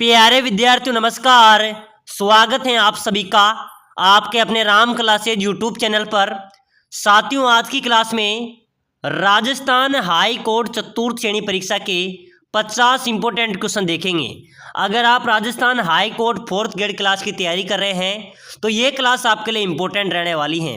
प्यारे विद्यार्थियों नमस्कार। स्वागत है आप सभी का आपके अपने राम क्लासेज यूट्यूब चैनल पर। साथियों, आज की क्लास में राजस्थान हाई कोर्ट चतुर्थ श्रेणी परीक्षा के 50 इंपॉर्टेंट क्वेश्चन देखेंगे। अगर आप Rajasthan high court fourth grade class की तैयारी कर रहे हैं तो ये क्लास आपके लिए इंपॉर्टेंट रहने वाली है।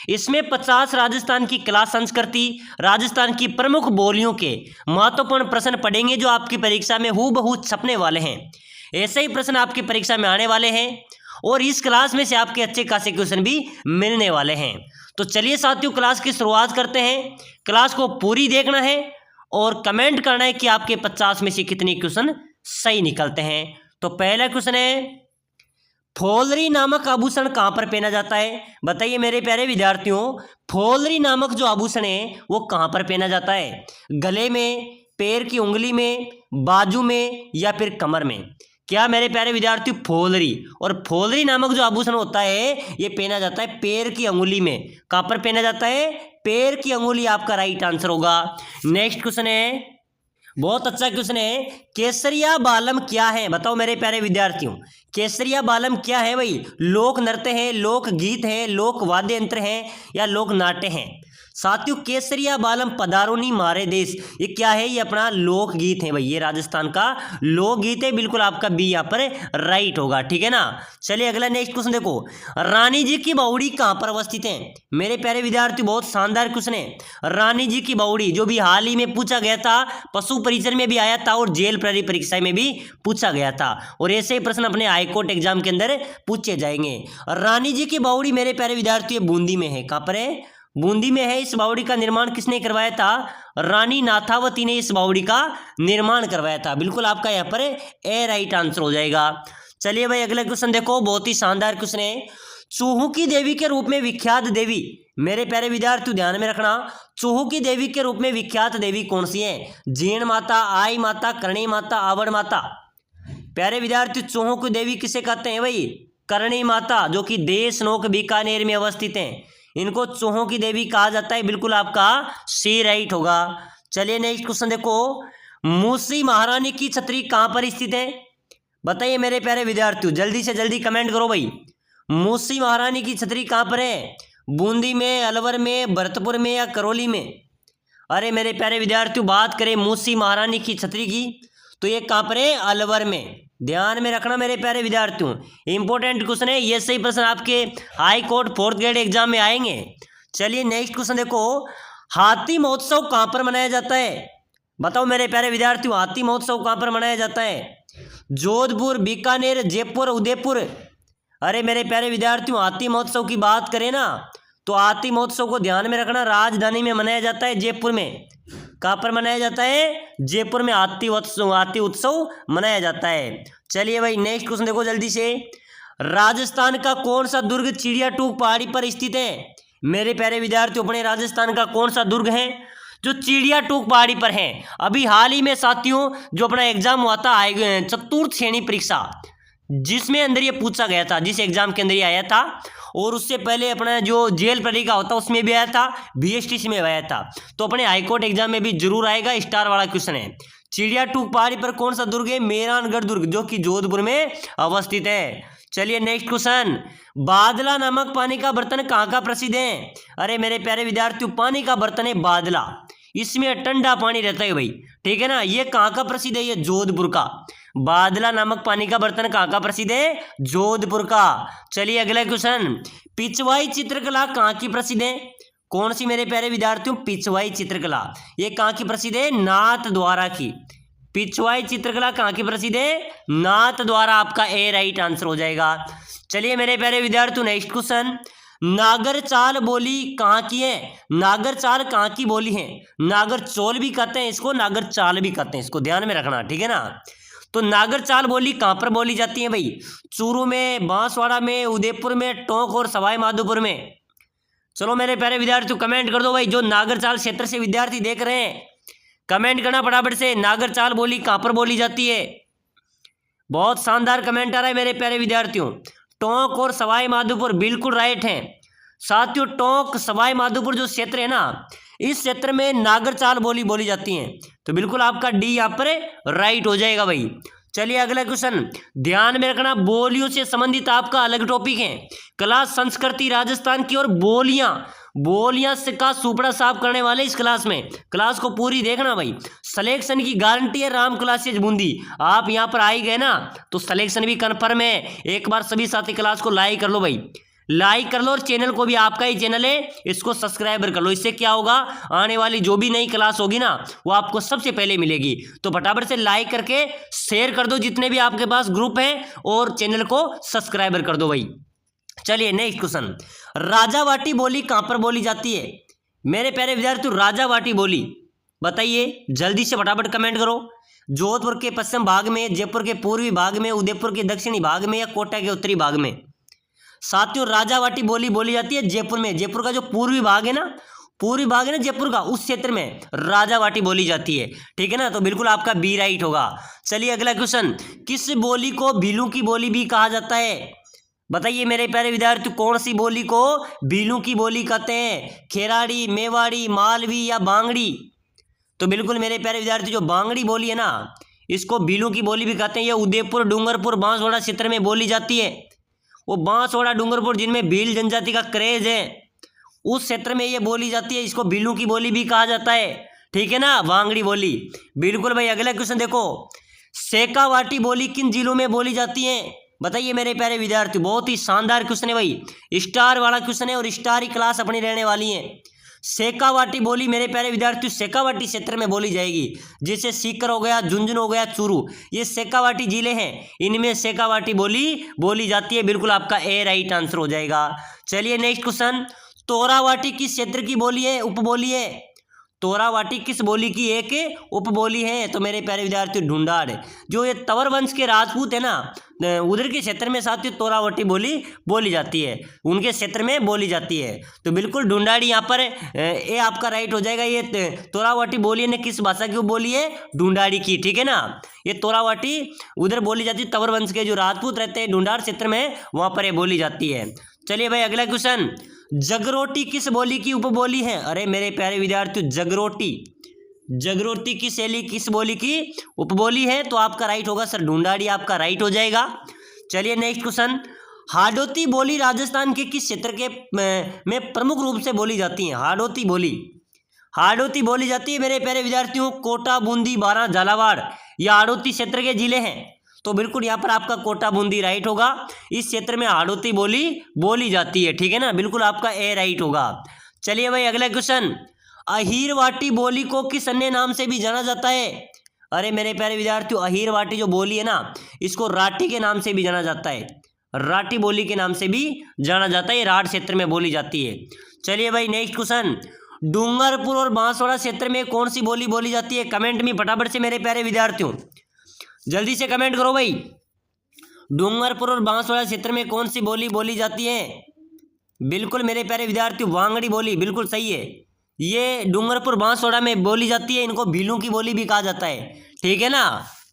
इसमें 50 राजस्थान की कला संस्कृति, राजस्थान की प्रमुख बोलियों के महत्वपूर्ण प्रश्न पढ़ेंगे जो आपकी परीक्षा में हूबहू छपने वाले हैं। ऐसे ही प्रश्न आपकी परीक्षा में आने वाले हैं और इस क्लास में से आपके अच्छे खासे क्वेश्चन भी मिलने वाले हैं। तो चलिए साथियों, क्लास की शुरुआत करते हैं। क्लास को पूरी देखना है और कमेंट करना है कि आपके 50 में से कितने क्वेश्चन सही निकलते हैं। तो पहला क्वेश्चन है, फोलरी नामक आभूषण कहाँ पर पहना जाता है? बताइए मेरे प्यारे विद्यार्थियों, फोलरी नामक जो आभूषण है वो कहाँ पर पहना जाता है? गले में, पैर की उंगली में, बाजू में या फिर कमर में? क्या मेरे प्यारे विद्यार्थी, फोलरी। और फोलरी नामक जो आभूषण होता है ये पहना जाता है पैर की अंगुली में। कहाँ पर पहना जाता है? पैर की अंगुली आपका राइट आंसर होगा। नेक्स्ट क्वेश्चन है, बहुत अच्छा क्वेश्चन है, केसरिया बालम क्या है? बताओ मेरे प्यारे विद्यार्थियों, केसरिया बालम क्या है भाई? लोक नृत्य है, लोक गीत है, लोक वाद्य यंत्र है या लोक नाट्य है? साथियों, केसरिया बालम पधारोनी मारे देश, ये क्या है? ये अपना लोक गीत है भाई, ये राजस्थान का लोक गीत है। बिल्कुल आपका बी यहाँ पर राइट होगा, ठीक है ना। चलिए अगला नेक्स्ट क्वेश्चन देखो, रानी जी की बावड़ी कहाँ पर अवस्थित है? मेरे प्यारे विद्यार्थी, बहुत शानदार क्वेश्चन है। रानी जी की बावड़ी जो भी हाल ही में पूछा गया था, पशु परिचर में भी आया था और जेल प्रहरी परीक्षा में भी पूछा गया था, और ऐसे ही प्रश्न अपने हाईकोर्ट एग्जाम के अंदर पूछे जाएंगे। रानी जी की बावड़ी मेरे प्यारे विद्यार्थी बूंदी में है। कहाँ पर है? बूंदी में है। इस बावड़ी का निर्माण किसने करवाया था? रानी नाथावती ने इस बावड़ी का निर्माण करवाया था। बिल्कुल आपका यहाँ पर ए राइट आंसर हो जाएगा। चलिए भाई अगला क्वेश्चन देखो, बहुत ही शानदार क्वेश्चन है। चूहू की देवी के रूप में विख्यात देवी, मेरे प्यारे विद्यार्थी ध्यान में रखना, चूहू की देवी के रूप में विख्यात देवी कौन सी है? जीण माता, आई माता, करणी माता, आवड़ माता? प्यारे विद्यार्थी, चूहू की देवी किसे कहते हैं भाई? करणी माता, जो कि देशनोक बीकानेर में अवस्थित है। इनको चूहों की देवी कहा जाता है। बिल्कुल आपका सी राइट होगा। चलिए नेक्स्ट क्वेश्चन देखो, मूसी महारानी की छतरी कहाँ पर स्थित है? बताइए मेरे प्यारे विद्यार्थियों, जल्दी से जल्दी कमेंट करो भाई। मूसी महारानी की छतरी कहाँ पर है? बूंदी में, अलवर में, भरतपुर में या करौली में? अरे मेरे प्यारे विद्यार्थियों, बात करें मूसी महारानी की छतरी की तो ये कहाँ पर है? अलवर में। ध्यान में रखना मेरे प्यारे विद्यार्थियों, इंपॉर्टेंट क्वेश्चन है ये। सही प्रश्न आपके high court fourth grade exam में आएंगे। चलिए नेक्स्ट क्वेश्चन देखो, हाथी महोत्सव कहाँ पर मनाया जाता है? बताओ मेरे प्यारे विद्यार्थियों, हाथी महोत्सव कहाँ पर मनाया जाता है? जोधपुर, बीकानेर, जयपुर, उदयपुर? अरे मेरे प्यारे विद्यार्थियों, हाथी महोत्सव की बात करें ना तो हाथी महोत्सव को ध्यान में रखना, राजधानी में मनाया जाता है, जयपुर में। कहाँ पर मनाया जाता है? जयपुर में हाथी उत्सव मनाया जाता है। चलिए भाई नेक्स्ट क्वेश्चन देखो जल्दी से, राजस्थान का कौन सा दुर्ग चिड़ियाटूक पहाड़ी पर स्थित है? मेरे प्यारे विद्यार्थियों, अपने राजस्थान का कौन सा दुर्ग है जो चिड़ियाटूक पहाड़ी पर है? अभी हाल ही में साथियों जो अपना एग्जाम हुआ था चतुर्थ श्रेणी परीक्षा, जिसमें अंदर ये पूछा गया था, जिस एग्जाम के अंदर ये आया था, और उससे पहले अपना जो जेल प्रहरी का होता उसमें भी आया था, बीएसटीसी में आया था, तो अपने हाईकोर्ट एग्जाम में भी जरूर आएगा। स्टार वाला क्वेश्चन है, चिड़ियाटूक पहाड़ी पर कौन सा दुर्ग है? मेहरानगढ़ दुर्ग, जो कि जोधपुर में अवस्थित है। चलिए नेक्स्ट क्वेश्चन, बादला नामक पानी का बर्तन कहाँ का प्रसिद्ध है? अरे मेरे प्यारे विद्यार्थियों, पानी का बर्तन है बादला, इसमें ठंडा पानी रहता है भाई, ठीक है ना। ये कहाँ का प्रसिद्ध है? ये जोधपुर का। बादला नामक पानी का बर्तन कहाँ का प्रसिद्ध है? जोधपुर का। चलिए अगला क्वेश्चन, पिछवाई चित्रकला कहाँ की प्रसिद्ध है? कौन सी मेरे प्यारे विद्यार्थियों? पिछवाई चित्रकला, ये कहाँ की प्रसिद्ध है? नाथ द्वारा की। पिछवाई चित्रकला कहाँ की प्रसिद्ध है? नाथ द्वारा। आपका ए राइट आंसर हो जाएगा। चलिए मेरे प्यारे विद्यार्थियों नेक्स्ट क्वेश्चन, नागर चाल बोली कहाँ की है? नागर चाल कहाँ की बोली है? नागर चौल भी कहते हैं इसको, नागर चाल भी कहते हैं इसको, ध्यान में रखना, ठीक है ना। तो नागर चाल बोली कहाँ पर बोली जाती है भाई? चूरू में, बांसवाड़ा में, उदयपुर में, टोंक और सवाई माधोपुर में? चलो मेरे प्यारे विद्यार्थियों कमेंट कर दो भाई, जो नागर चाल क्षेत्र से विद्यार्थी देख रहे हैं कमेंट करना फटाफट से, नागर चाल बोली कहाँ पर बोली जाती है? बहुत शानदार कमेंट आ रहा है मेरे प्यारे विद्यार्थियों। टोंक और सवाई माधोपुर बिल्कुल राइट है साथियों। टोंक सवाई माधोपुर जो क्षेत्र है ना, इस क्षेत्र में नागर चाल बोली जाती है, तो बिल्कुल आपका डी यहाँ पर राइट हो जाएगा भाई। चलिए अगला क्वेश्चन ध्यान में रखना, बोलियों से संबंधित आपका अलग टॉपिक है। क्लास संस्कृति राजस्थान की और बोलियां से का सुपड़ा साफ करने वाले इस क्लास में। क्लास को पूरी देखना भाई, सिलेक्शन की गारंटी है राम क्लासेज बूंदी। आप यहाँ पर आ ही गए ना तो सिलेक्शन भी कन्फर्म है। एक बार सभी साथी क्लास को लाइक कर लो भाई, लाइक कर लो, और चैनल को भी, आपका ही चैनल है, इसको सब्सक्राइबर कर लो। इससे क्या होगा, आने वाली जो भी नई क्लास होगी ना वो आपको सबसे पहले मिलेगी। तो फटाफट से लाइक करके शेयर कर दो जितने भी आपके पास ग्रुप हैं, और चैनल को सब्सक्राइबर कर दो भाई। चलिए नेक्स्ट क्वेश्चन, राजावाटी बोली कहां पर बोली जाती है? मेरे प्यारे विद्यार्थियों, राजावाटी बोली बताइए, जल्दी से फटाफट कमेंट करो। जोधपुर के पश्चिम भाग में, जयपुर के पूर्वी भाग में, उदयपुर के दक्षिणी भाग में, या कोटा के उत्तरी भाग में? साथियों, राजावाटी बोली बोली जाती है जयपुर में। जयपुर का जो पूर्वी भाग है ना जयपुर का, उस क्षेत्र में राजावाटी बोली जाती है। ठीक है ना, तो बिल्कुल आपका बी राइट होगा। चलिए अगला क्वेश्चन, किस बोली को भीलू की बोली भी कहा जाता है? बताइए मेरे प्यारे विद्यार्थी, कौन सी बोली को भीलू की बोली कहते हैं? खेराड़ी, मेवाड़ी, मालवी या बांगड़ी? तो बिल्कुल मेरे प्यारे विद्यार्थी, जो बांगड़ी बोली है ना, इसको भीलू की बोली भी कहते हैं। ये उदयपुर, डूंगरपुर, बांसवाड़ा क्षेत्र में बोली जाती है। वो बांसवाड़ा, डूंगरपुर जिनमें भील जनजाति का क्रेज है, उस क्षेत्र में ये बोली जाती है। इसको भीलू की बोली भी कहा जाता है। ठीक है ना, बांगड़ी बोली। बिल्कुल भाई। अगला क्वेश्चन देखो, शेखावाटी बोली किन जिलों में बोली जाती है? बताइए मेरे प्यारे विद्यार्थी, बहुत ही शानदार क्वेश्चन है भाई, स्टार वाला क्वेश्चन है, और स्टार ही क्लास अपनी रहने वाली है। शेखावाटी बोली मेरे प्यारे विद्यार्थी शेखावाटी क्षेत्र में बोली जाएगी, जैसे सीकर हो गया, झुंझुनू हो गया, चूरू, ये शेखावाटी जिले हैं, इनमें शेखावाटी बोली बोली जाती है। बिल्कुल आपका ए राइट आंसर हो जाएगा। चलिए नेक्स्ट क्वेश्चन, तोरावाटी किस क्षेत्र की बोली है, उपबोली है? तोरावाटी किस बोली की एक उपबोली है? तो मेरे प्यारे विद्यार्थी ढूंढाड़, जो ये तंवर वंश के राजपूत है ना, उधर के क्षेत्र में साथियों तोरावाटी बोली बोली जाती है, उनके क्षेत्र में बोली जाती है। तो बिल्कुल ढूंढाड़ी यहाँ पर ये आपका राइट हो जाएगा। ये तोरावाटी बोली ने किस भाषा की बोली है? ढूंढाड़ी की। ठीक है ना, ये तोरावाटी उधर बोली जाती है, तंवर वंश के जो राजपूत रहते हैं ढूंढाड़ क्षेत्र में, वहाँ पर ये बोली जाती है। चलिए भाई अगला क्वेश्चन, जगरोटी किस बोली की उपबोली है? अरे मेरे प्यारे विद्यार्थियों, जगरोटी की शैली किस बोली की उपबोली है? तो आपका राइट होगा सर ढूंढाड़ी, आपका राइट हो जाएगा। चलिए नेक्स्ट क्वेश्चन, हाडोती बोली राजस्थान के किस क्षेत्र के में प्रमुख रूप से बोली जाती है? हाडोती बोली जाती है मेरे प्यारे विद्यार्थियों कोटा, बूंदी, बारां, झालावाड़, ये हाडोती क्षेत्र के जिले हैं। तो बिल्कुल यहाँ पर आपका कोटा, बूंदी राइट होगा। इस क्षेत्र में हाडोती बोली बोली जाती है। ठीक है ना, बिल्कुल आपका ए राइट होगा। चलिए भाई अगला क्वेश्चन, अहीरवाटी बोली को किस अन्य नाम से भी जाना जाता है? अरे मेरे प्यारे विद्यार्थियों, अहीरवाटी जो बोली है ना, इसको राठी के नाम से भी जाना जाता है, राठी बोली के नाम से भी जाना जाता है। ये राठ क्षेत्र में बोली जाती है। चलिए भाई नेक्स्ट क्वेश्चन, डूंगरपुर और बांसवाड़ा क्षेत्र में कौन सी बोली बोली जाती है? कमेंट में फटाफट से मेरे प्यारे विद्यार्थियों जल्दी से कमेंट करो भाई। डूंगरपुर और बांसवाड़ा क्षेत्र में कौन सी बोली बोली जाती है? बिल्कुल मेरे प्यारे विद्यार्थियों, वांगड़ी बोली बिल्कुल सही है। ये डूंगरपुर बांसवाड़ा में बोली जाती है, इनको भीलू की बोली भी कहा जाता है। ठीक है ना।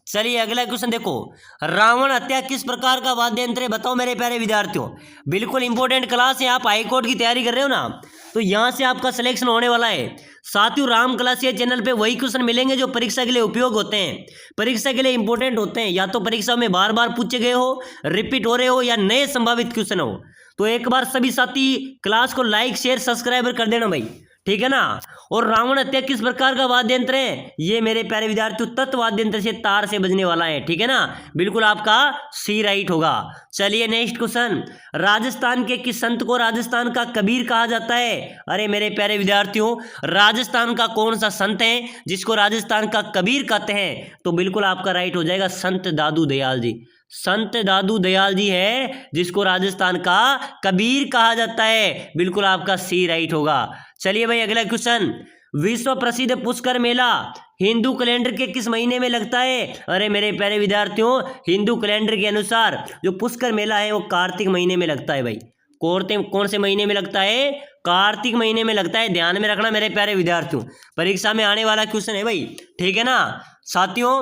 चलिए अगला क्वेश्चन देखो, रावण हत्या किस प्रकार का वाद्य यंत्र है? बताओ मेरे प्यारे विद्यार्थियों, बिल्कुल इंपॉर्टेंट क्लास है। आप हाईकोर्ट की तैयारी कर रहे हो ना, तो यहाँ से आपका सिलेक्शन होने वाला है। साथियों, राम क्लास ये चैनल पे वही क्वेश्चन मिलेंगे जो परीक्षा के लिए उपयोग होते हैं, परीक्षा के लिए इंपॉर्टेंट होते हैं, या तो परीक्षा में बार बार पूछे गए हो, रिपीट हो रहे हो, या नए संभावित क्वेश्चन हो। तो एक बार सभी साथी क्लास को लाइक शेयर सब्सक्राइबर कर देना भाई। ठीक है ना। और रावण हत्या किस प्रकार का वाद्य यंत्र है? ये मेरे प्यारे विद्यार्थियों तत्व वाद्य यंत्र से तार से बजने वाला है। ठीक है ना, बिल्कुल आपका सी राइट होगा। चलिए नेक्स्ट क्वेश्चन, राजस्थान के किस संत को राजस्थान का कबीर कहा जाता है? अरे मेरे प्यारे विद्यार्थियों, राजस्थान का कौन सा संत है जिसको राजस्थान का कबीर कहते हैं? तो बिल्कुल आपका राइट हो जाएगा संत दादू दयाल जी। संत दादू दयाल जी है जिसको राजस्थान का कबीर कहा जाता है। बिल्कुल आपका सी राइट होगा। चलिए भाई अगला क्वेश्चन, विश्व प्रसिद्ध पुष्कर मेला हिंदू कैलेंडर के किस महीने में लगता है? अरे मेरे प्यारे विद्यार्थियों, हिंदू कैलेंडर के अनुसार जो पुष्कर मेला है वो कार्तिक महीने में लगता है भाई। कौन से महीने में लगता है? कार्तिक महीने में लगता है। ध्यान में रखना मेरे प्यारे विद्यार्थियों, परीक्षा में आने वाला क्वेश्चन है भाई। ठीक है ना साथियों,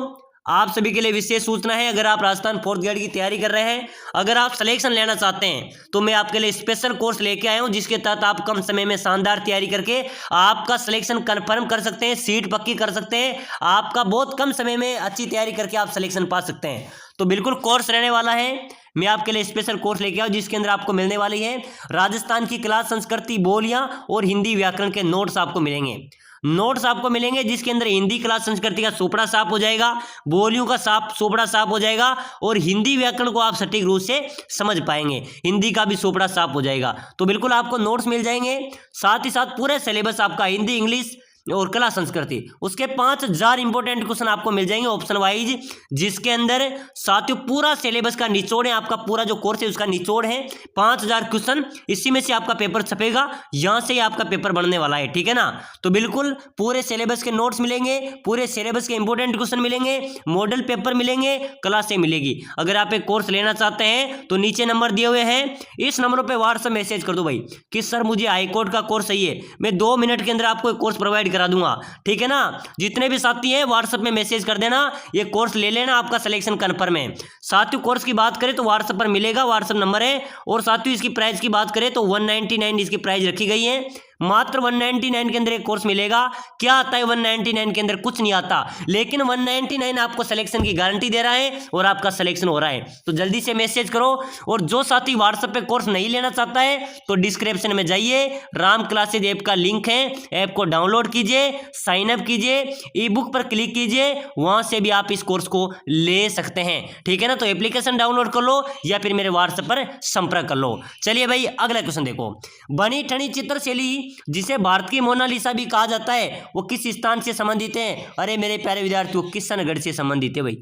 आप सभी के लिए विशेष सूचना है, अगर आप राजस्थान फोर्थ ग्रेड की तैयारी कर रहे हैं, अगर आप सिलेक्शन लेना चाहते हैं तो मैं आपके लिए स्पेशल कोर्स लेके आया हूं, जिसके तहत आप कम समय में शानदार तैयारी करके आपका सिलेक्शन कंफर्म कर सकते हैं, सीट पक्की कर सकते हैं। आपका बहुत कम समय में अच्छी तैयारी करके आप सिलेक्शन पा सकते हैं। तो बिल्कुल कोर्स रहने वाला है, मैं आपके लिए स्पेशल कोर्स लेके आया जिसके अंदर आपको मिलने वाली है राजस्थान की क्लास, संस्कृति, बोलियां और हिंदी व्याकरण के नोट्स आपको मिलेंगे। नोट्स आपको मिलेंगे जिसके अंदर हिंदी क्लास संस्कृति का सोपड़ा साफ हो जाएगा, बोलियों का सोपड़ा साफ हो जाएगा और हिंदी व्याकरण को आप सटीक रूप से समझ पाएंगे, हिंदी का भी सोपड़ा साफ हो जाएगा। तो बिल्कुल आपको नोट्स मिल जाएंगे, साथ ही साथ पूरे सिलेबस आपका हिंदी, इंग्लिश और कला संस्कृति, उसके 5000 इंपॉर्टेंट क्वेश्चन आपको मिल जाएंगे ऑप्शन वाइज, जिसके अंदर साथियों पूरा सिलेबस का निचोड़ है, आपका पूरा जो कोर्स है उसका निचोड़ है 5000 क्वेश्चन। इसी में से आपका पेपर छपेगा, यहां से ही आपका पेपर बनने वाला है, ठीक है ना। तो बिल्कुल पूरे सिलेबस के नोट्स मिलेंगे, पूरे सिलेबस के इंपॉर्टेंट क्वेश्चन मिलेंगे, मॉडल पेपर मिलेंगे, क्लासें मिलेगी। अगर आप एक कोर्स लेना चाहते हैं तो नीचे नंबर दिए हुए हैं, इस नंबरों पर व्हाट्सएप मैसेज कर दो भाई कि सर मुझे हाईकोर्ट का कोर्स चाहिए, मैं 2 मिनट के अंदर आपको एक कोर्स प्रोवाइड करा दूंगा, ठीक है ना। जितने भी साथी हैं व्हाट्सएप में मैसेज कर देना, ये कोर्स ले लेना, आपका सिलेक्शन कंफर्म है। साथियों कोर्स की बात करें तो व्हाट्सएप पर मिलेगा, व्हाट्सएप नंबर है। और साथियों इसकी प्राइस की बात करें तो 199 इसकी प्राइस रखी गई है, मात्र 199 के अंदर एक कोर्स मिलेगा। क्या आता है 199 के अंदर? कुछ नहीं आता, लेकिन 199 आपको सिलेक्शन की गारंटी दे रहा है और आपका सिलेक्शन हो रहा है। तो जल्दी से मैसेज करो। और जो साथी व्हाट्सएप पे कोर्स नहीं लेना चाहता है तो डिस्क्रिप्शन में जाइए, राम क्लासेज ऐप का लिंक है, ऐप को डाउनलोड कीजिए, साइन अप कीजिए, ई बुक पर क्लिक कीजिए, वहां से भी आप इस कोर्स को ले सकते हैं, ठीक है ना। तो एप्लीकेशन डाउनलोड कर लो या फिर मेरे व्हाट्सएप पर संपर्क कर लो। चलिए भाई अगला क्वेश्चन देखो, बनी ठनी चित्रशैली जिसे भारत की मोनालिसा भी कहा जाता है वो किस स्थान से संबंधित है? अरे मेरे प्यारे विद्यार्थियों, किशनगढ़ से संबंधित है भाई।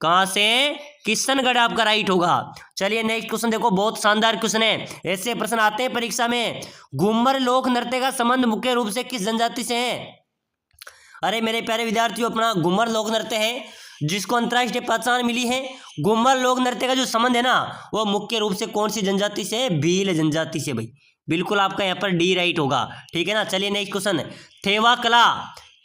कहां से? किशनगढ़ आपका राइट होगा। चलिए नेक्स्ट क्वेश्चन देखो, बहुत शानदार क्वेश्चन है, ऐसे प्रश्न आते हैं परीक्षा में। घूमर लोक नृत्य का संबंध मुख्य रूप से किस जनजाति से है? अरे मेरे प्यारे विद्यार्थियों, अपना घूमर लोक नृत्य है जिसको अंतर्राष्ट्रीय पहचान मिली है। घूमर लोक नृत्य का जो संबंध है ना वो मुख्य रूप से कौन सी जनजाति से है? भील जनजाति से भाई। बिल्कुल आपका यहाँ पर डी राइट होगा, ठीक है ना। चलिए नेक्स्ट क्वेश्चन, थेवा कला,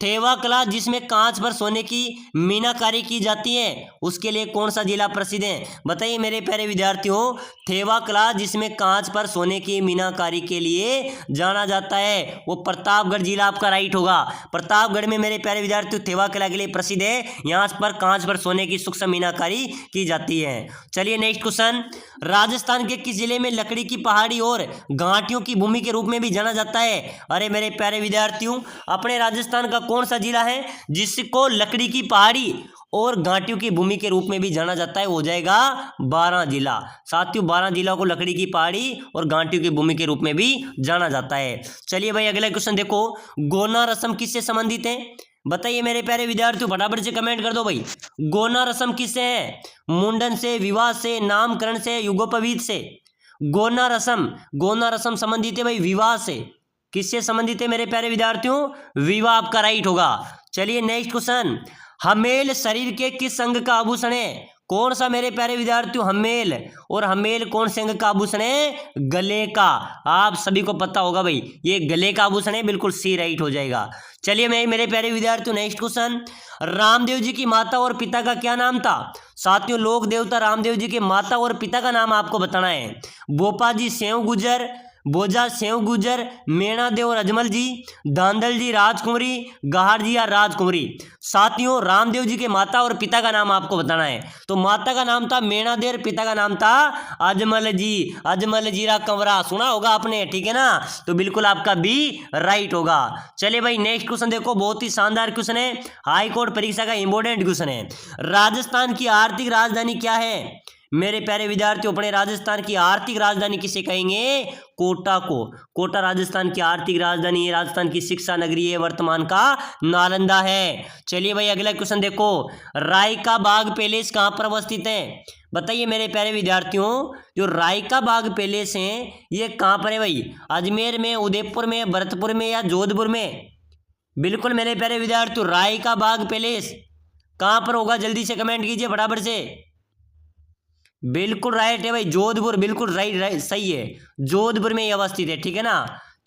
थेवा कला जिसमें कांच पर सोने की मीनाकारी की जाती है उसके लिए कौन सा जिला प्रसिद्ध है? बताइए मेरे प्यारे विद्यार्थियों, थेवा कला जिसमें कांच पर सोने की मीनाकारी के लिए जाना जाता है वो प्रतापगढ़ जिला आपका राइट होगा। प्रतापगढ़ में मेरे प्यारे विद्यार्थियों थेवा कला के लिए प्रसिद्ध है, यहाँ पर कांच पर सोने की सूक्ष्म मीनाकारी की जाती है। चलिए नेक्स्ट क्वेश्चन, राजस्थान के किस जिले में लकड़ी की पहाड़ी और घाटियों की भूमि के रूप में भी जाना जाता है? अरे मेरे प्यारे विद्यार्थियों, अपने राजस्थान का कौन सा जिला है जिसको लकड़ी की पहाड़ी और घाटियों की भूमि के रूप में भी जाना जाता है? हो जाएगा 12 जिला। साथियों 12 जिलों को लकड़ी की पहाड़ी और घाटियों की भूमि के रूप में भी जाना जाता है। चलिए भाई अगला क्वेश्चन देखो, गोना रस्म किससे संबंधित है? बताइए मेरे प्यारे विद्यार्थियों, फटाफट से कमेंट कर दो भाई। गोना रस्म किससे है? मुंडन से, विवाह से, नामकरण से, युगोपवीत से? गोना रस्म संबंधित है भाई विवाह से। किससे संबंधित है मेरे प्यारे विद्यार्थियों? विवाह आपका राइट होगा। चलिए नेक्स्ट क्वेश्चन, हमेल शरीर के किस अंग का आभूषण है? कौन सा मेरे प्यारे विद्यार्थियों? हमेल। और हमेल कौन से अंग का आभूषण है? गले का। आप सभी को पता होगा भाई, ये गले का आभूषण है, बिल्कुल सी राइट हो जाएगा। चलिए मैं मेरे प्यारे विद्यार्थियों नेक्स्ट क्वेश्चन, रामदेव जी की माता और पिता का क्या नाम था? साथियों लोक देवता रामदेव जी के माता और पिता का नाम आपको बताना है। बोपा जी सेव गुजर, बोजा सेव गुजर, मेणा देव अजमल जी, धांधल जी राजकुमारी, गहार जी या राजकुमारी? साथियों रामदेव जी के माता और पिता का नाम आपको बताना है। तो माता का नाम था मेणा देव, पिता का नाम था अजमल जी। अजमल जीरा कंवरा सुना होगा आपने, ठीक है ना। तो बिल्कुल आपका बी राइट होगा। चलिए भाई नेक्स्ट क्वेश्चन देखो, बहुत ही शानदार क्वेश्चन है, हाई कोर्ट परीक्षा का इंपॉर्टेंट क्वेश्चन है। राजस्थान की आर्थिक राजधानी क्या है? मेरे प्यारे विद्यार्थियों, अपने राजस्थान की आर्थिक राजधानी किसे कहेंगे? कोटा को। कोटा राजस्थान की आर्थिक राजधानी है, राजस्थान की शिक्षा नगरी है, वर्तमान का नालंदा है। चलिए भाई अगला क्वेश्चन देखो, रायका बाग पैलेस कहाँ पर अवस्थित है? बताइए मेरे प्यारे विद्यार्थियों, जो रायका बाग पैलेस है ये कहाँ पर है भाई? अजमेर में, उदयपुर में, भरतपुर में या जोधपुर में? बिल्कुल मेरे प्यारे विद्यार्थियों, रायका बाग पैलेस कहाँ पर होगा? जल्दी से कमेंट कीजिए फटाफट से। बिल्कुल राइट है भाई, जोधपुर। बिल्कुल राइट सही है, जोधपुर में ये अवस्थित है, ठीक है ना।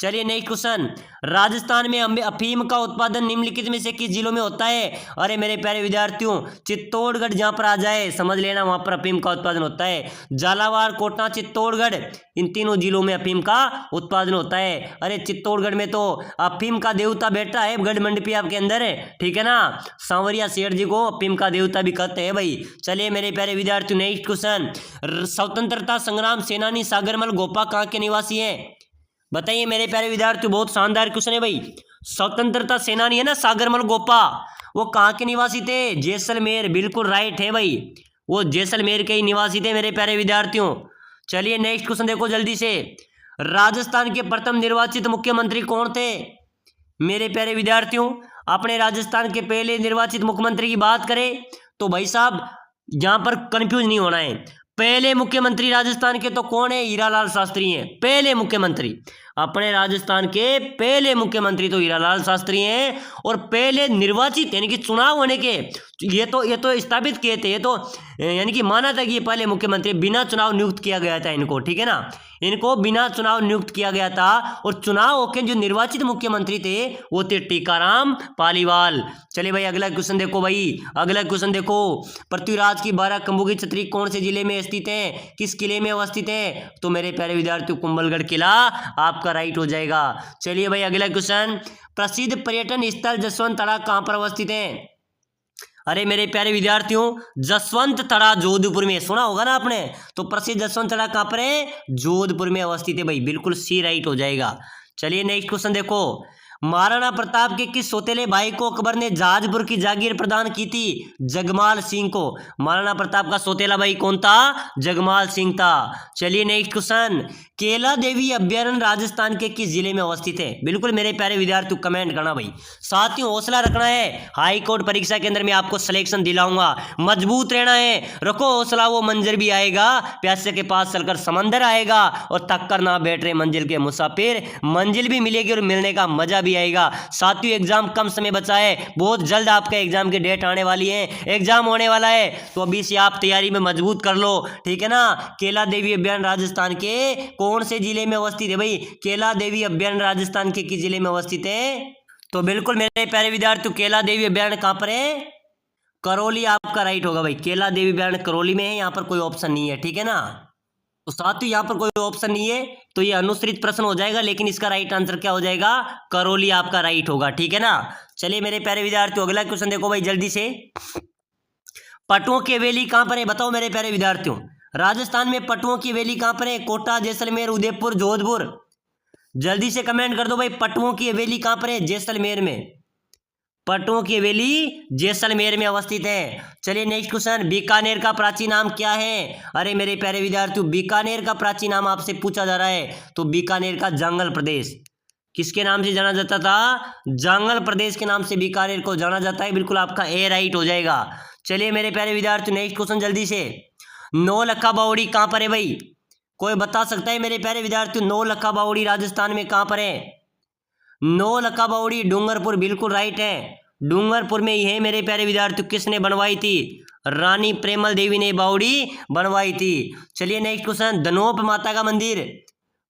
चलिए नेक्स्ट क्वेश्चन, राजस्थान में अफीम का उत्पादन निम्नलिखित में से किस जिलों में होता है? अरे मेरे प्यारे विद्यार्थियों, चित्तौड़गढ़ जहां पर आ जाए समझ लेना वहां पर अफीम का उत्पादन होता है। झालावाड़, कोटा, चित्तौड़गढ़, इन तीनों जिलों में अफीम का उत्पादन होता है। अरे चित्तौड़गढ़ में तो अफीम का देवता बैठा है गढ़ मंडपी आपके अंदर है, ठीक है ना। सांवरिया सेठ जी को अफीम का देवता भी कहते हैं भाई। चलिए मेरे प्यारे विद्यार्थियों नेक्स्ट क्वेश्चन, स्वतंत्रता संग्राम सेनानी सागरमल गोपा कहाँ के निवासी हैं? बताइए मेरे प्यारे विद्यार्थियों, बहुत शानदार क्वेश्चन है भाई। स्वतंत्रता सेनानी है ना सागरमल गोपा, वो कहाँ के निवासी थे? जैसलमेर, बिल्कुल राइट है भाई, वो जैसलमेर के ही निवासी थे मेरे प्यारे विद्यार्थियों। चलिए नेक्स्ट क्वेश्चन देखो जल्दी से, राजस्थान के प्रथम निर्वाचित मुख्यमंत्री कौन थे? मेरे प्यारे विद्यार्थियों, अपने राजस्थान के पहले निर्वाचित मुख्यमंत्री की बात करें तो भाई साहब यहां पर कंफ्यूज नहीं होना है। पहले मुख्यमंत्री राजस्थान के तो कौन है? हीरालाल शास्त्री हैं पहले मुख्यमंत्री। अपने राजस्थान के पहले मुख्यमंत्री तो हीरालाल शास्त्री हैं, और पहले निर्वाचित यानी कि चुनाव होने के ये तो स्थापित किए थे, ये तो यानी कि माना था कि ये पहले मुख्यमंत्री, बिना चुनाव नियुक्त किया गया था इनको, ठीक है ना, इनको बिना चुनाव नियुक्त किया गया था। और चुनाव होकर जो निर्वाचित मुख्यमंत्री थे वो थे टीकाराम पालीवाल। चलिए भाई अगला क्वेश्चन देखो भाई, अगला क्वेश्चन देखो, पृथ्वीराज की 12 खंभों की छतरी कौन से जिले में स्थित है? किस किले में अवस्थित है? तो मेरे प्यारे विद्यार्थियों कुंभलगढ़ किला आपका राइट हो जाएगा। चलिए भाई अगला क्वेश्चन, प्रसिद्ध पर्यटन स्थल जसवंत तड़ा कहां पर अवस्थित है? अरे मेरे प्यारे विद्यार्थियों, जसवंत तड़ा जोधपुर में, सुना होगा ना आपने। तो प्रसिद्ध जसवंत तड़ा कहां पर है? जोधपुर में अवस्थित है भाई, बिल्कुल सी राइट हो जाएगा। चलिए नेक्स्ट क्वेश्चन देखो, महाराणा प्रताप के किस सौतेले भाई को अकबर ने जाजपुर की जागीर प्रदान की थी? जगमाल सिंह को। महाराणा प्रताप का सौतेला भाई कौन था? जगमाल सिंह था। चलिए नेक्स्ट क्वेश्चन, केला देवी अभ्यारण्य राजस्थान के किस जिले में अवस्थित है? बिल्कुल मेरे प्यारे विद्यार्थी कमेंट करना भाई, साथियों हौसला रखना है, हाई कोर्ट परीक्षा के अंदर मैं आपको सिलेक्शन दिलाऊंगा, मजबूत रहना है, रखो हौसला, वो मंजर भी आएगा, प्यासे के पास चलकर समंदर आएगा, और थक कर ना बैठ रहे मंजिल के मुसाफिर, मंजिल भी मिलेगी और मिलने का मजा भी आएगा। साथियों एग्जाम कम समय बचा है, बहुत जल्द आपका एग्जाम की डेट आने वाली है, एग्जाम होने वाला है, तो अभी से आप तैयारी में मजबूत कर लो, ठीक है ना। केला देवी अभ्यारण्य राजस्थान के कौन से जिले में अवस्थित है भाई? केला देवी अभ्यारण्य राजस्थान के किस जिले में अवस्थित है? तो बिल्कुल मेरे प्यारे विद्यार्थियों, केला देवी अभ्यारण्य कहां पर है? करौली आपका राइट होगा भाई, केला देवी अभ्यारण्य करौली में है, यहाँ पर कोई ऑप्शन नहीं है, ठीक है ना। तो साथियों यहाँ पर कोई ऑप्शन नहीं है तो ये अनुश्रित प्रश्न हो जाएगा, लेकिन इसका राइट आंसर क्या हो जाएगा? करौली आपका राइट होगा, ठीक है ना। चलिए मेरे प्यारे विद्यार्थियों अगला क्वेश्चन देखो भाई जल्दी से, पटुओं की हवेली कहां पर है? बताओ मेरे प्यारे विद्यार्थियों, राजस्थान में पटुओं की हवेली कहां पर है? कोटा, जैसलमेर, उदयपुर, जोधपुर, जल्दी से कमेंट कर दो भाई, पटुओं की हवेली कहां पर है? जैसलमेर में, पटुओं की हवेली जैसलमेर में अवस्थित है। चलिए नेक्स्ट क्वेश्चन, बीकानेर का प्राचीन नाम क्या है? अरे मेरे प्यारे विद्यार्थियों, बीकानेर का प्राचीन नाम आपसे पूछा जा रहा है, तो बीकानेर का जंगल प्रदेश किसके नाम से जाना जाता था? जंगल प्रदेश के नाम से बीकानेर को जाना जाता है, बिल्कुल आपका ए राइट हो जाएगा। चलिए मेरे प्यारे विद्यार्थियों नेक्स्ट क्वेश्चन जल्दी से, नौलखा बावड़ी कहां पर है भाई? कोई बता सकता है मेरे प्यारे विद्यार्थियों, नौलखा बावड़ी राजस्थान में कहां पर है? नौलखा बावड़ी डूंगरपुर, बिल्कुल राइट है, डूंगरपुर में ही है मेरे प्यारे विद्यार्थियों। किसने बनवाई थी? रानी प्रेमल देवी ने बावड़ी बनवाई थी। चलिए नेक्स्ट क्वेश्चन, धनोप माता का मंदिर,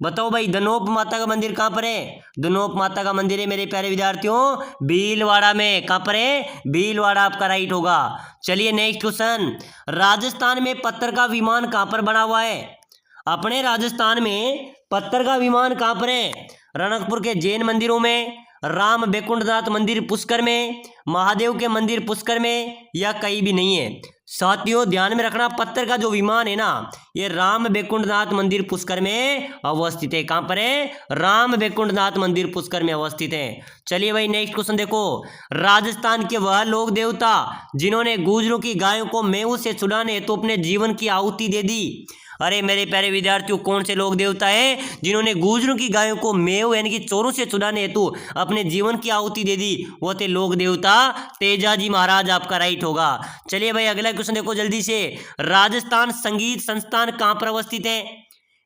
बताओ भाई धनोप माता का मंदिर कहां पर है? धनोप माता का मंदिर है मेरे प्यारे विद्यार्थियों भीलवाड़ा में, कहां पर है? भीलवाड़ा आपका राइट होगा। चलिए नेक्स्ट क्वेश्चन, राजस्थान में पत्थर का विमान कहां पर बना हुआ है? अपने राजस्थान में पत्थर का विमान कहां पर है? रणकपुर के जैन मंदिरों में, राम बैकुंठनाथ मंदिर पुष्कर में, महादेव के मंदिर पुष्कर में, या कहीं भी नहीं है। साथियों ध्यान में रखना, पत्थर का जो विमान है ना, ये राम बैकुंठनाथ मंदिर पुष्कर में अवस्थित है। कहां पर है? राम बैकुंठनाथ मंदिर पुष्कर में अवस्थित है। चलिए भाई नेक्स्ट क्वेश्चन देखो, राजस्थान के वह लोक देवता जिन्होंने गुर्जरों की गायों को मेऊ से छुड़ाने हेतु अपने जीवन की आहुति दे दी। अरे मेरे प्यारे विद्यार्थियों, कौन से लोक देवता है जिन्होंने गुर्जरों की गायों को मेव यानी कि चोरों से छुड़ाने हेतु अपने जीवन की आहुति दे दी? वो थे लोक देवता तेजाजी महाराज, आपका राइट होगा। चलिए भाई अगला क्वेश्चन देखो जल्दी से, राजस्थान संगीत संस्थान कहां पर अवस्थित है?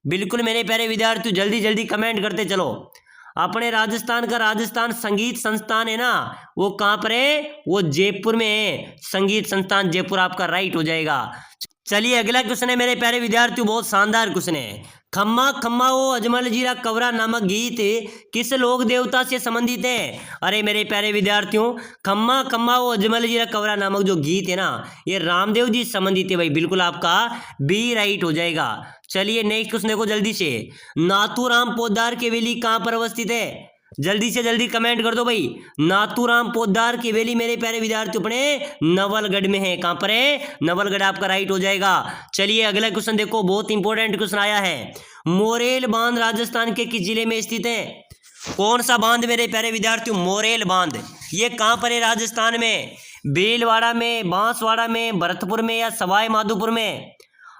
बिल्कुल मेरे प्यारे विद्यार्थियों जल्दी जल्दी कमेंट करते चलो, अपने राजस्थान का राजस्थान संगीत संस्थान है ना, वो कहां पर है? वो जयपुर में है, संगीत संस्थान जयपुर आपका राइट हो जाएगा। चलिए अगला क्वेश्चन है मेरे प्यारे विद्यार्थियों, बहुत शानदार क्वेश्चन है, खम्मा खम्मा ओ अजमल जीरा कवरा नामक गीत किस लोक देवता से संबंधित है? अरे मेरे प्यारे विद्यार्थियों, खम्मा खम्मा ओ अजमल जीरा कवरा नामक जो गीत है ना, ये रामदेव जी से संबंधित है भाई। बिल्कुल आपका बी राइट हो जाएगा। चलिए नेक्स्ट क्वेश्चन देखो जल्दी से। नाथूराम पोद्दार की हवेली कहाँ पर अवस्थित है? जल्दी से जल्दी कमेंट कर दो भाई। नाथूराम पोद्दार की हवेली मेरे प्यारे विद्यार्थी अपने नवलगढ़ में है। कहां पर है? नवलगढ़ आपका राइट हो जाएगा। चलिए अगला क्वेश्चन देखो, बहुत इंपॉर्टेंट क्वेश्चन आया है। मोरेल बांध राजस्थान के किस जिले में स्थित है? कौन सा बांध मेरे प्यारे विद्यार्थियों? मोरेल बांध। ये कहां पर है? राजस्थान में। भीलवाड़ा में, बांसवाड़ा में, भरतपुर में या सवाई माधोपुर में?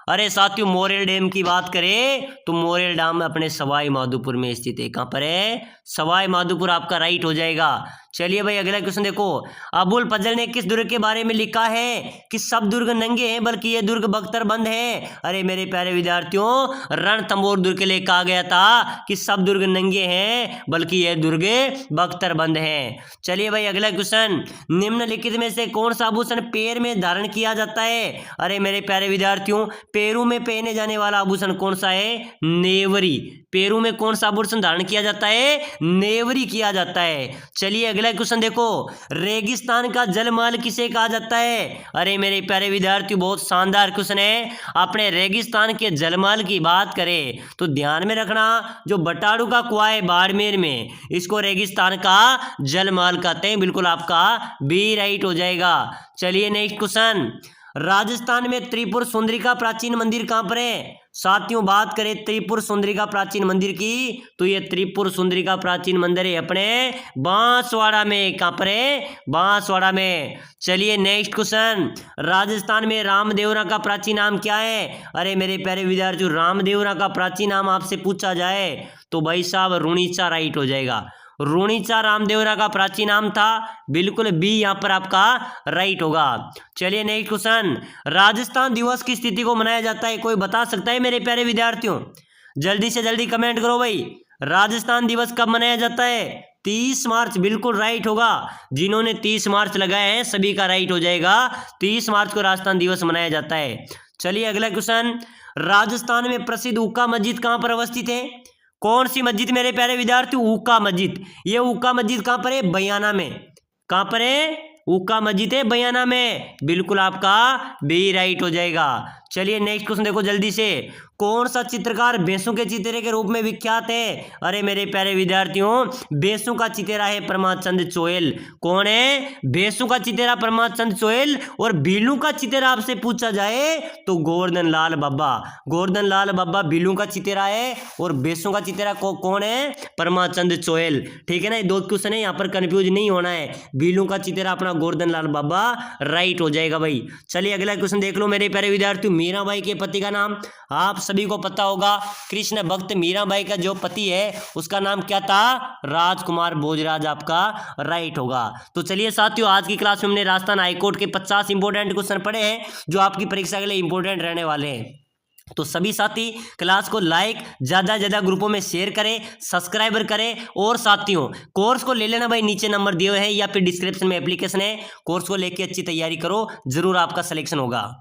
अरे साथियों, मोरेल डैम की बात करें तो मोरेल डैम अपने सवाई माधोपुर में स्थित है। कहां पर है? सवाई माधोपुर आपका राइट हो जाएगा। चलिए भाई अगला क्वेश्चन देखो। अबुल फजल ने किस दुर्ग के बारे में लिखा है कि सब दुर्ग नंगे हैं बल्कि ये दुर्ग बख्तरबंद है? अरे मेरे प्यारे विद्यार्थियों, रणथंभौर दुर्ग के लिए कहा गया था कि सब दुर्ग नंगे हैं बल्कि ये दुर्ग बख्तरबंद है। चलिए भाई अगला क्वेश्चन। निम्नलिखित में से कौन सा आभूषण पैर में धारण किया जाता है? अरे मेरे प्यारे विद्यार्थियों, पैरों में पहने जाने वाला आभूषण कौन सा है? नेवरी। पैरों में कौन सा आभूषण धारण किया जाता है? नेवरी किया जाता है। चलिए अगला क्वेश्चन देखो। रेगिस्तान का जलमहल किसे कहा जाता है? अरे मेरे प्यारे विद्यार्थियों, बहुत शानदार क्वेश्चन है। अपने रेगिस्तान के जलमहल की बात करें तो ध्यान में रखना, जो बटाड़ू का कुआं है बाड़मेर में, इसको रेगिस्तान का जलमहल कहते हैं। बिल्कुल आपका बी राइट हो जाएगा। चलिए नेक्स्ट क्वेश्चन। राजस्थान में त्रिपुर सुंदरी का प्राचीन मंदिर कहां पर है? साथियों बात करें त्रिपुर सुंदरी का प्राचीन मंदिर की तो ये त्रिपुर सुंदरी का प्राचीन मंदिर है अपने बांसवाड़ा में। कहां पर है? बांसवाड़ा में। चलिए नेक्स्ट क्वेश्चन। राजस्थान में रामदेवरा का प्राचीन नाम क्या है? अरे मेरे प्यारे विद्यार्थियों, रामदेवरा का प्राचीन नाम आपसे पूछा जाए तो भाई साहब रुणीचा राइट हो जाएगा। रुणीचा रामदेवरा का प्राचीन नाम था। बिल्कुल बी यहां पर आपका राइट होगा। चलिए नेक्स्ट क्वेश्चन। राजस्थान दिवस की स्थिति को मनाया जाता है, कोई बता सकता है मेरे प्यारे विद्यार्थियों? जल्दी से जल्दी कमेंट करो भाई। राजस्थान दिवस कब मनाया जाता है? 30 मार्च। बिल्कुल राइट होगा। जिन्होंने 30 मार्च लगाए हैं सभी का राइट हो जाएगा। 30 मार्च को राजस्थान दिवस मनाया जाता है। चलिए अगला क्वेश्चन। राजस्थान में प्रसिद्ध हुक्का मस्जिद कहां पर अवस्थित है? कौन सी मस्जिद मेरे प्यारे विद्यार्थी? हुक्का मस्जिद। ये हुक्का मस्जिद कहां पर है? बयाना में। कहां पर है? हुक्का मस्जिद है बयाना में। बिल्कुल आपका बी राइट हो जाएगा। चलिए नेक्स्ट क्वेश्चन देखो जल्दी से। कौन सा चित्रकार भैंसों के चित्रे के रूप में विख्यात है? अरे मेरे प्यारे विद्यार्थियों, भैंसों का चित्रा है प्रमाचंद चोयल। कौन है? भैंसों का चित्रा प्रमाचंद चोयल। और भीलू का चित्रा आपसे पूछा जाए तो गोवर्धन लाल बाबा। गोवर्धन लाल बाबा भीलू का चित्रा है और भैंसों का चित्रा कौन है? प्रमाचंद चोयल। ठीक है ना, ये दो क्वेश्चन है, यहाँ पर कंफ्यूज नहीं होना है। भीलू का चित्रा अपना गोवर्धन लाल बाबा राइट हो जाएगा भाई। चलिए अगला क्वेश्चन देख लो मेरे प्यारे विद्यार्थियों। मीराबाई के पति का नाम आप सभी को पता होगा। कृष्ण भक्त मीराबाई का जो पति है उसका नाम क्या था? राजकुमार भोजराज आपका राइट होगा। तो चलिए साथियों, आज की क्लास में हमने राजस्थान हाईकोर्ट के 50 इंपोर्टेंट क्वेश्चन पढ़े हैं जो आपकी परीक्षा के लिए इंपोर्टेंट रहने वाले हैं। तो सभी साथी क्लास को लाइक ज़्यादा ज़्यादा ग्रुपों में शेयर करें, सब्सक्राइबर करें। और साथियों कोर्स को ले लेना भाई, नीचे नंबर दिए हुए हैं या फिर डिस्क्रिप्शन में एप्लीकेशन है। कोर्स को लेके अच्छी तैयारी करो, जरूर आपका सिलेक्शन होगा।